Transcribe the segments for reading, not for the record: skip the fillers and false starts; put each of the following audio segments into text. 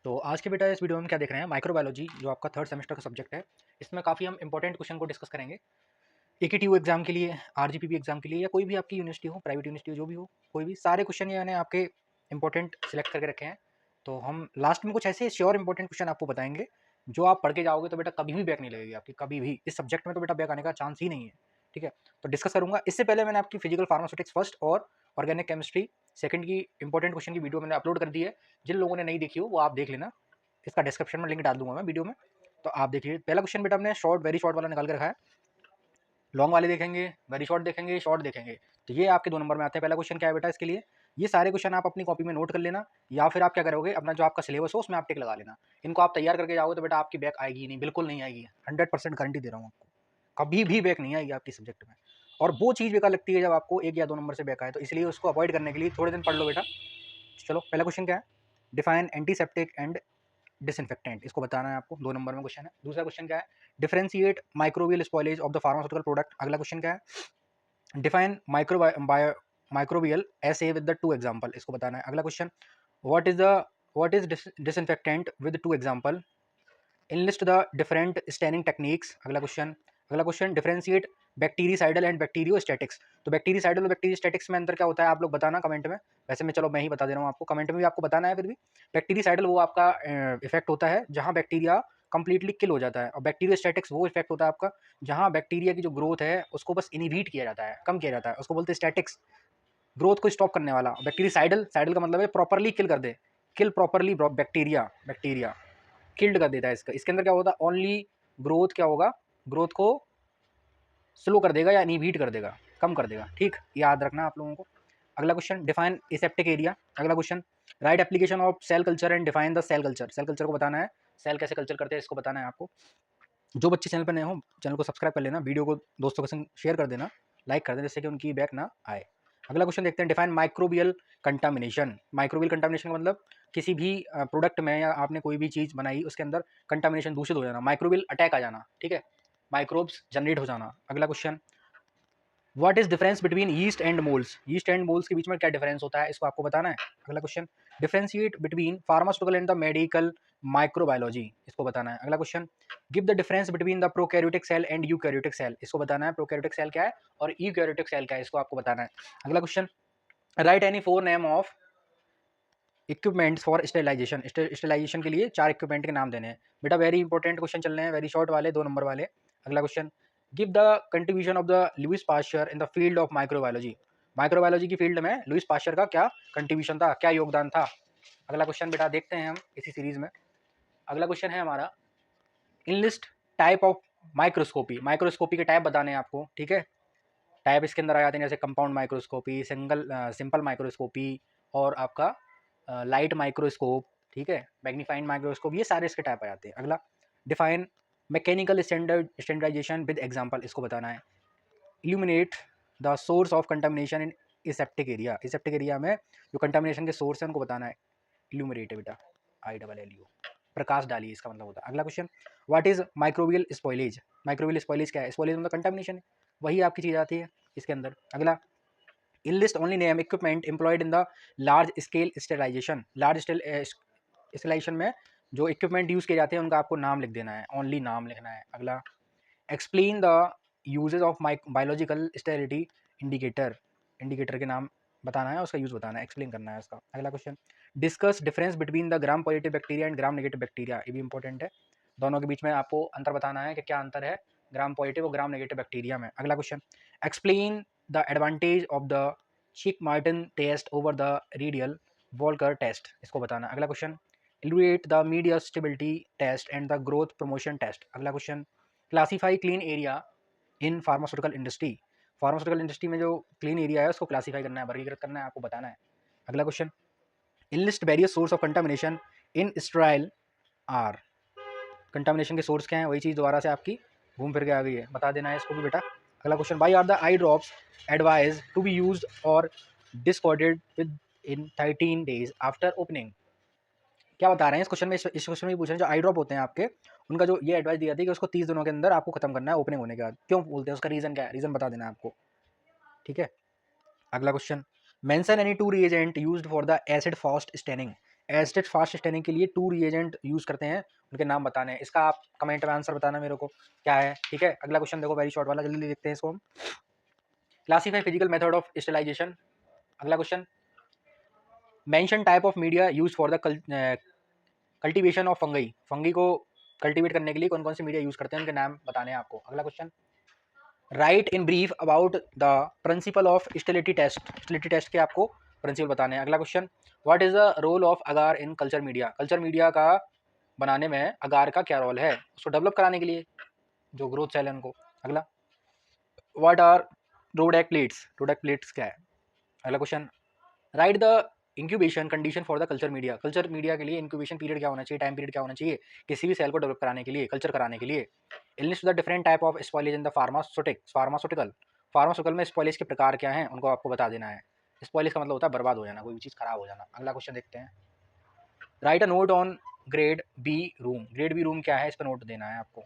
तो आज के बेटा इस वीडियो में क्या देख रहे हैं, माइक्रोबायोलॉजी जो आपका थर्ड सेमेस्टर का सब्जेक्ट है। इसमें काफ़ी हम इंपॉर्टेंट क्वेश्चन को डिस्कस करेंगे। एकेटीयू एग्जाम के लिए, आरजीपीपी एग्जाम के लिए, या कोई भी आपकी यूनिवर्सिटी हो, प्राइवेट यूनिवर्सिटी हो, जो भी हो, कोई भी सारे क्वेश्चन ये मैंने आपके इंपॉर्टेंट सिलेक्ट करके रखे हैं। तो हम लास्ट में कुछ ऐसे श्योर इंपॉर्टेंट क्वेश्चन आपको बताएंगे जो आप पढ़ के जाओगे तो बेटा कभी भी बैक नहीं लगेगी आपकी, कभी भी इस सब्जेक्ट में तो बेटा बैक आने का चांस ही नहीं है। ठीक है, तो डिस्कस करूंगा। इससे पहले मैंने आपकी फिजिकल फार्मास्यूटिक्स फर्स्ट और ऑर्गेनिक केमिस्ट्री सेकंड की इंपॉर्टेंट क्वेश्चन की वीडियो मैंने अपलोड कर दी है। जिन लोगों ने नहीं देखी हो वो आप देख लेना, इसका डिस्क्रिप्शन में लिंक डाल दूंगा मैं वीडियो में। तो आप देखिए, पहला क्वेश्चन बेटा हमने शॉर्ट वेरी शॉर्ट वाला निकाल के रखा है। लॉन्ग वाले देखेंगे, वेरी शॉर्ट देखेंगे, शॉर्ट देखेंगे। तो ये आपके 2 नंबर में आते हैं। पहला क्वेश्चन क्या है बेटा इसके लिए, ये सारे क्वेश्चन आप अपनी कॉपी में नोट कर लेना, या फिर आप क्या करोगे, अपना जो आपका सिलेबस हो उसमें आप टिक लगा लेना। इनको आप तैयार करके जाओगे तो बेटा आपकी बैक आएगी ही नहीं, बिल्कुल नहीं आएगी। 100% गारंटी दे रहा हूँ आपको, कभी भी बैक नहीं आएगी आपकी सब्जेक्ट में। और वो चीज़ बेकार लगती है जब आपको 1 या 2 नंबर से बैक आए, तो इसलिए उसको अवॉइड करने के लिए थोड़े दिन पढ़ लो बेटा। चलो, पहला क्वेश्चन क्या है, डिफाइन एंटीसेप्टिक एंड डिसइंफेक्टेंट, इसको बताना है आपको। 2 नंबर में क्वेश्चन है। दूसरा क्वेश्चन क्या है, differentiate microbial spoilage of the pharmaceutical product. अगला क्वेश्चन क्या है, define microbial essay with the 2 example, इसको बताना है। अगला question, what is disinfectant with 2 example, enlist the different staining techniques. अगला क्वेश्चन, डिफरेंशिएट बैक्टीरियासाइडल एंड बैक्टीरियोस्टैटिक्स। तो बैक्टीरियासाइडल और बैक्टीरियोस्टैटिक्स में अंतर क्या होता है आप लोग बताना कमेंट में। वैसे मैं चलो मैं ही बता दे रहा हूँ आपको, कमेंट में भी आपको बताना है। फिर भी बैक्टीरियासाइडल वो आपका इफेक्ट होता है जहाँ बैक्टीरिया कंप्लीटली किल हो जाता है, और बैक्टीरियोस्टैटिक्स वो इफेक्ट होता है आपका जहाँ बैक्टीरिया की जो ग्रोथ है उसको बस इनहिबिट किया जाता है, कम किया जाता है, उसको बोलते हैं स्टैटिक्स, ग्रोथ को स्टॉप करने वाला। बैक्टीरियासाइडल, साइडल का मतलब है प्रॉपरली किल कर दे, किल प्रॉपरली बैक्टीरिया, बैक्टीरिया किल्ड कर देता है। इसका इसके अंदर क्या होता है, ओनली ग्रोथ क्या होगा, ग्रोथ को स्लो कर देगा या इनहिबिट कर देगा, कम कर देगा। ठीक, याद रखना आप लोगों को। अगला क्वेश्चन, डिफाइन एसेप्टिक एरिया। अगला question, write application of cell culture and define the cell culture. Cell culture को बताना है, सेल कैसे कल्चर करते हैं इसको बताना है आपको। जो बच्चे चैनल पर नए हो चैनल को सब्सक्राइब कर लेना, वीडियो को दोस्तों के संग शेयर कर देना, लाइक कर देना, जिससे कि उनकी बैक ना आए। अगला क्वेश्चन देखते हैं, define microbial contamination. Microbial contamination का मतलब किसी भी प्रोडक्ट में या आपने कोई भी चीज़ बनाई उसके अंदर कंटामिनेशन, दूषित हो जाना, माइक्रोबियल अटैक आ जाना। ठीक है, माइक्रोब्स जनरेट हो जाना। अगला question, what is difference between yeast and moles. Yeast and moles के बीच में क्या डिफरेंस होता है इसको आपको बताना है। अगला question, differentiate between pharmaceutical and the medical microbiology, इसको बताना है। अगला question, give the difference between the prokaryotic cell and eukaryotic cell, इसको बताना है। प्रोकैरियोटिक सेल क्या है और यूकैरियोटिक सेल क्या है इसको आपको बताना है। अगला question, right any 4 name of equipments for sterilisation. Sterilisation के लिए 4 इक्विपमेंट के नाम देने हैं बेटा। वेरी इंपॉर्टेंट क्वेश्चन चल रहे हैं, वेरी शॉर्ट वाले, 2 नंबर वाले। अगला question, give the contribution of the Louis Pasteur in the field of microbiology. Microbiology की फील्ड में लुइस पास्चर का क्या कंट्रीब्यूशन था, क्या योगदान था। अगला क्वेश्चन बेटा देखते हैं हम इसी सीरीज में। अगला क्वेश्चन है हमारा, enlist type of microscopy. Microscopy के टाइप बताने हैं आपको। ठीक है, टाइप इसके अंदर आ जाते हैं जैसे कंपाउंड माइक्रोस्कोपी, सिंपल माइक्रोस्कोपी, और आपका लाइट माइक्रोस्कोप। ठीक है, मैग्नीफाइंग माइक्रोस्कोप, ये सारे इसके टाइप आ जाते हैं। अगला, define mechanical standardisation with example, इसको बताना है। Illuminate the source of contamination in aseptic area. Aseptic area में जो कंटामिनेशन के सोर्स है उनको बताना है। इल्यूमिनेट है बेटा, ILLU, प्रकाश डालिए इसका मतलब होता है। अगला question, what is microbial spoilage. Microbial spoilage क्या है, स्पॉइलेज मतलब कंटामिनेशन है, वही आपकी चीज़ आती है इसके अंदर। अगला, enlist only name equipment employed in the large scale sterilisation. Large sterilisation में जो इक्विपमेंट यूज़ किए जाते हैं उनका आपको नाम लिख देना है, ओनली नाम लिखना है। अगला, explain the usages of biological sterility indicator. Indicator के नाम बताना है, उसका यूज़ बताना है, एक्सप्लेन करना है उसका। अगला question, discuss difference between the gram positive bacteria and gram negative bacteria. ये भी इंपॉर्टेंट है, दोनों के बीच में आपको अंतर बताना है कि क्या अंतर है ग्राम पॉजिटिव और ग्राम नेगेटिव बैक्टीरिया में। अगला question, explain the advantage of the Chick Martin test over the Rideal Walker test, इसको बताना। अगला question, elute the media stability test and the growth promotion test. अगला question, classify clean area in pharmaceutical industry. Pharmaceutical industry में जो clean area है उसको classify करना है, वर्गीकृत करना है, आपको बताना है। अगला question, enlist various source of contamination in sterile are. Contamination के सोर्स क्या है, वही चीज़ दोबारा से आपकी घूम फिर के आ गई है, बता देना है इसको भी बेटा। अगला question, why are the eye drops advise to be use और discarded within 13 days after opening. क्या बता रहे हैं इस क्वेश्चन में, इस क्वेश्चन में पूछ रहे हैं जो आई ड्रॉप होते हैं आपके, उनका जो ये एडवाइस दी जाती है कि उसको 30 दिनों के अंदर आपको खत्म करना है ओपनिंग होने के बाद। क्यों बोलते हैं, उसका रीज़न क्या है, रीज़न बता देना है आपको। ठीक है, अगला question, mention any 2 reagent used for the acid fast staining. Acid fast staining के लिए 2 रिएजेंट यूज़ करते हैं, उनके नाम बताने हैं। इसका आप कमेंट में आंसर बताना मेरे को क्या है, ठीक है। अगला क्वेश्चन देखो, वेरी शॉर्ट वाला, जल्दी देखते हैं इसको हम। Classify physical method of sterilization. अगला question, mention type of media use for the cultivation of fungi. Fungi को कल्टीवेट करने के लिए कौन कौन से मीडिया यूज करते हैं, उनके नाम बताने हैं आपको। अगला question, write in brief about the principle of sterility test. Sterility test के आपको प्रिंसिपल बताने हैं। अगला question, what is the role of agar in culture media. Culture media का बनाने में अगार का क्या रोल है, उसको डेवलप कराने के लिए, जो ग्रोथ सेल है उनको। अगला, व्हाट आर रोडेक प्लेट्स। रोडेक प्लेट्स क्या है। अगला question, right the incubation condition for the culture media. Culture media के लिए इंक्यूबेशन पीरियड क्या होना चाहिए, टाइम पीरियड क्या होना चाहिए किसी भी सेल को डेवलप कराने के लिए, कल्चर कराने के लिए। Enlist the different type of spoilage in the pharmaceutical. Pharmaceutical में स्पॉइलेज के प्रकार क्या हैं, उनको आपको बता देना है। स्पॉइलेज का मतलब होता है बर्बाद हो जाना, कोई भी चीज़ खराब हो जाना। अगला क्वेश्चन देखते हैं, write a note on grade B room. Grade B room क्या है, इस पर नोट देना है आपको,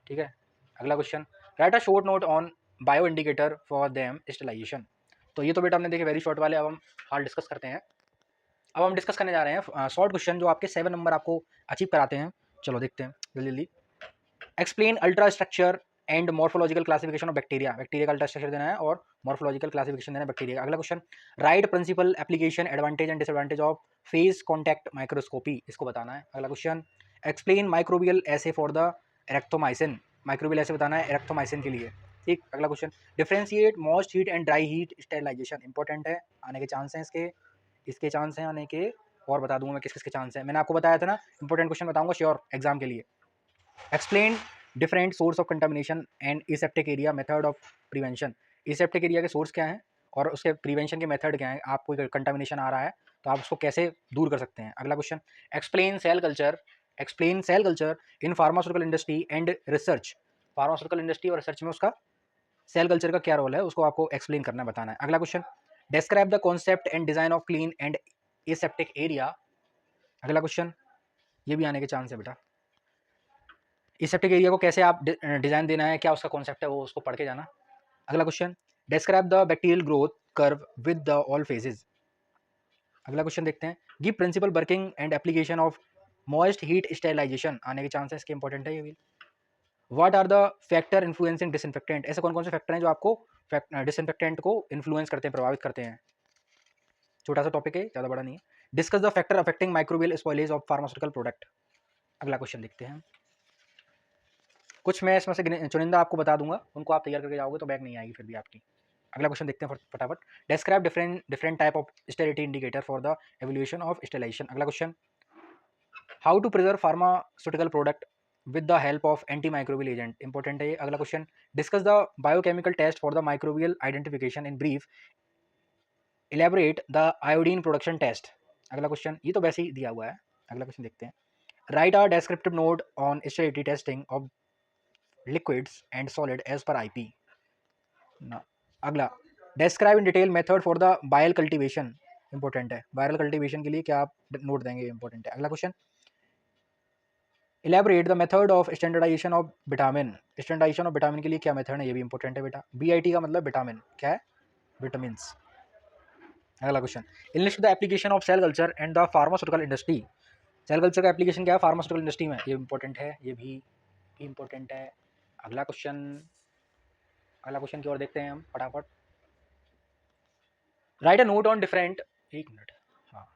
ठीक है। अगला question, right a short note on bio indicator for them sterilisation. तो ये तो बेटा हमने देखे वेरी शॉर्ट वाले, अब हम हाल डिस्कस करते हैं। अब हम डिस्कस करने जा रहे हैं शॉर्ट क्वेश्चन जो आपके 7 नंबर आपको अचीव कराते हैं। चलो देखते हैं जल्दी जल्दी। Explain ultra structure and morphological classification of bacteria. Bacteria का अल्ट्रा स्ट्रक्चर देना है और मॉर्फोलॉजिकल क्लासिफिकेशन देना है बैक्टीरिया का। अगला question, write principle application advantage and disadvantage of phase contrast microscopy, इसको बताना है। अगला question, explain microbial assay for the erythromycin. Microbial assay बताना है एरेक्टोमाइसिन के लिए, ठीक। अगला question, differentiate moist heat and dry heat sterilization. Important है, आने के चांस हैं इसके चांस हैं आने के, और बता दूंगा मैं किस किस के चांस हैं। मैंने आपको बताया था ना, इंपॉर्टेंट क्वेश्चन बताऊंगा श्योर एग्जाम के लिए। Explain different source of contamination and aseptic area method of prevention. Aseptic area के सोर्स क्या हैं और उसके प्रिवेंशन के मेथड क्या हैं। आपको कंटामिनेशन आ रहा है तो आप उसको कैसे दूर कर सकते हैं। अगला question, explain cell culture. Explain cell culture in pharmaceutical industry and research. Pharmaceutical industry और रिसर्च में उसका सेल कल्चर का क्या रोल है, उसको आपको एक्सप्लेन करना बताना है। अगला question, describe the concept and design of clean and aseptic area. अगला क्वेश्चन, ये भी आने के चांस है बेटा। एसेप्टिक एरिया को कैसे आप डिजाइन देना है, क्या उसका कॉन्सेप्ट है, वो उसको पढ़ के जाना। अगला question, describe the bacterial growth curve with the all phases. अगला क्वेश्चन देखते हैं, give principle working and application of moist heat sterilisation. आने के चांस है, इसके इंपॉर्टेंट है ये भी। What are the factor influencing disinfectant. ऐसे कौन कौन से फैक्टर हैं जो आपको डिसइंफेक्टेंट को इन्फ्लुएंस करते हैं, प्रभावित करते हैं। छोटा सा टॉपिक है, ज़्यादा बड़ा नहीं है। Discuss the factor affecting microbial spoilage of pharmaceutical product. अगला क्वेश्चन देखते हैं, कुछ मैं इसमें से चुनिंदा आपको बता दूंगा, उनको आप तैयार करके जाओगे तो बैग नहीं आएगी फिर भी आपकी। अगला क्वेश्चन देखते हैं फटाफट। Describe different type of sterility indicator for the evolution of sterilization. अगला question, how to preserve pharmaceutical product with the help of anti microbial agent. Important है ये। अगला question, discuss the biochemical test for the microbial identification in brief, elaborate the iodine production test. अगला question, ये तो वैसे ही दिया हुआ है। अगला क्वेश्चन देखते हैं, write a descriptive note on sterility testing of liquids and solid as per IP. अगला, describe in detail method for the viral cultivation. Important है, वायरल कल्टीवेशन के लिए क्या आप नोट देंगे, इंपॉर्टेंट है। अगला question, elaborate the method of standardization of vitamin. Standardization of vitamin के लिए क्या मेथड है, ये भी इंपॉर्टेंट है बेटा। बीआईटी का मतलब विटामिन, क्या है, विटामिन। अगला question, enlist the application of cell culture and the pharmaceutical industry. Cell culture का एप्लीकेशन क्या है फार्मास्यूटिकल इंडस्ट्री में, ये इंपॉर्टेंट है, ये भी इंपॉर्टेंट है। अगला क्वेश्चन, अगला क्वेश्चन की ओर देखते हैं हम फटाफट। Right a note on different, एक मिनट, हाँ,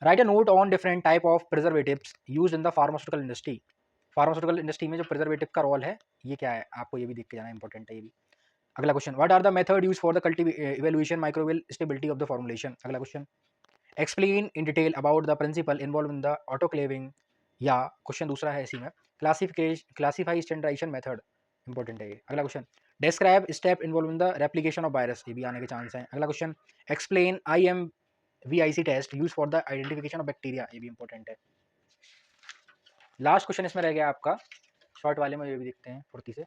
right a note on different type of preservatives used in the pharmaceutical industry. Pharmaceutical industry में जो प्रिजर्वेटिव का रोल है ये क्या है, आपको ये भी देख के जाना इंपॉर्टेंट है ये भी। अगला question, what are the method use for the evaluation microbial stability of the formulation. अगला question, explain in detail about the principle involve in the autoclaving, या क्वेश्चन दूसरा है इसी में, क्लासिफाई स्टैंडर्डाइजेशन मेथड। इंपॉर्टेंट है ये। अगला question, describe step involve in the replication of virus, ये भी आने के चांस हैं। अगला question, explain IMVIC test use for the identification of bacteria, ये भी इंपॉर्टेंट है। लास्ट क्वेश्चन इसमें रह गया आपका शॉर्ट वाले में, ये भी देखते हैं फुर्ती से।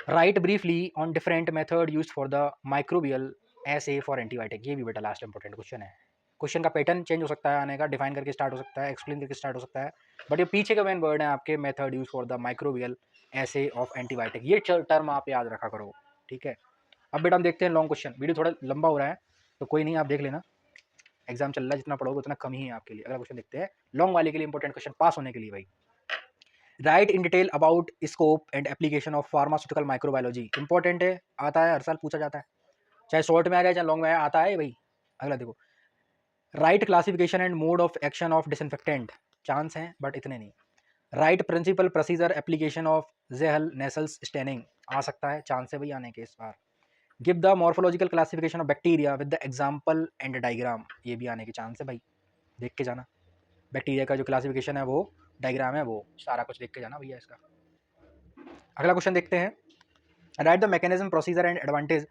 Right briefly on different method use for the microbial assay for antibiotic, ये भी बेटा लास्ट इंपॉर्टेंट क्वेश्चन है। क्वेश्चन का पैटर्न चेंज हो सकता है आने का, डिफाइन करके स्टार्ट हो सकता है, एक्सप्लेन करके स्टार्ट हो सकता है, बट ये पीछे के मेन वर्ड है आपके, method use for the microbial essay of antibiotic, ये टर्म आप याद रखा करो, ठीक है। अब बेटा हम देखते हैं लॉन्ग क्वेश्चन, वीडियो थोड़ा लंबा हो रहा है तो कोई नहीं, आप देख लेना। एग्जाम चल रहा है, जितना पढ़ोगे उतना कम ही है आपके लिए। अगला क्वेश्चन देखते हैं, लॉन्ग वाले के लिए इंपॉर्टेंट क्वेश्चन पास होने के लिए भाई। Right in detail about scope and application of pharmaceutical microbiology. Important है, आता है, हर साल पूछा जाता है, चाहे शॉर्ट में आ जाए चाहे लॉन्ग में आए, आता है भाई। अगला देखो, write classification and mode of action of disinfectant, chance हैं बट इतने नहीं। Write principle procedure application of Ziehl Neelsen staining, आ सकता है, चांस है भाई आने के इस बार। Give the morphological classification of bacteria with the example and diagram, ये भी आने के चांस है भाई, देख के जाना। बैक्टीरिया का जो क्लासिफिकेशन है वो डायग्राम है, वो सारा कुछ देख के जाना भैया इसका। अगला क्वेश्चन देखते हैं, write the mechanism procedure and advantage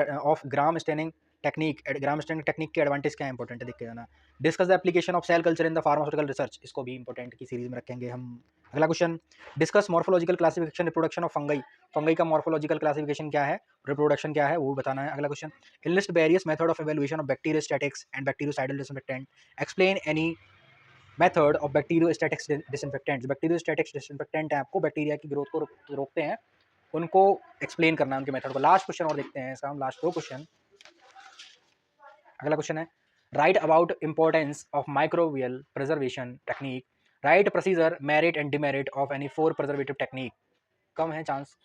of gram staining technique. Gram staining technique के एडवांटेज क्या है, इंपॉर्टेंट है, देख के जाना। Discuss the application of cell culture in the pharmaceutical research, इसको भी इंपॉर्टेंट की सीरीज में रखेंगे हम। अगला question, discuss morphological classification reproduction of fungi. Fungi का मॉर्फोलॉजिकल क्लासिफिकेशन क्या है, रिप्रोडक्शन क्या है, वो बताना है। अगला question, list various method of evaluation of bacteriostatics and bacteriocidal disinfectant, explain any method of bacteriostatics disinfectant. Bacteriostatics disinfectant है, आपको बैक्टीरिया की ग्रोथ को रोकते हैं, उनको एक्सप्लेन करना है, उनके मेथड को। लास्ट क्वेश्चन और देखते हैं इसका हम, लास्ट 2 क्वेश्चन। अगला क्वेश्चन है, write about importance of microbial preservation technique, write procedure merit and demerit of any 4 preservative technique, कम है चांस।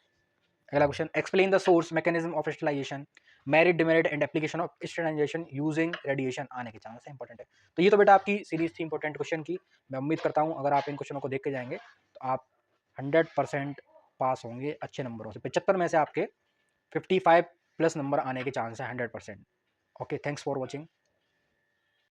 अगला question, explain the source mechanism of sterilization, merit demerit and application of sterilization using radiation, आने के chance है, important है। तो ये तो बेटा आपकी सीरीज थी इंपॉर्टेंट क्वेश्चन की। मैं उम्मीद करता हूँ अगर आप इन क्वेश्चनों को देख के जाएंगे तो आप 100% पास होंगे अच्छे नंबरों से। 75 में से आपके 55 प्लस नंबर आने के चांस है 100%। Okay, thanks for watching.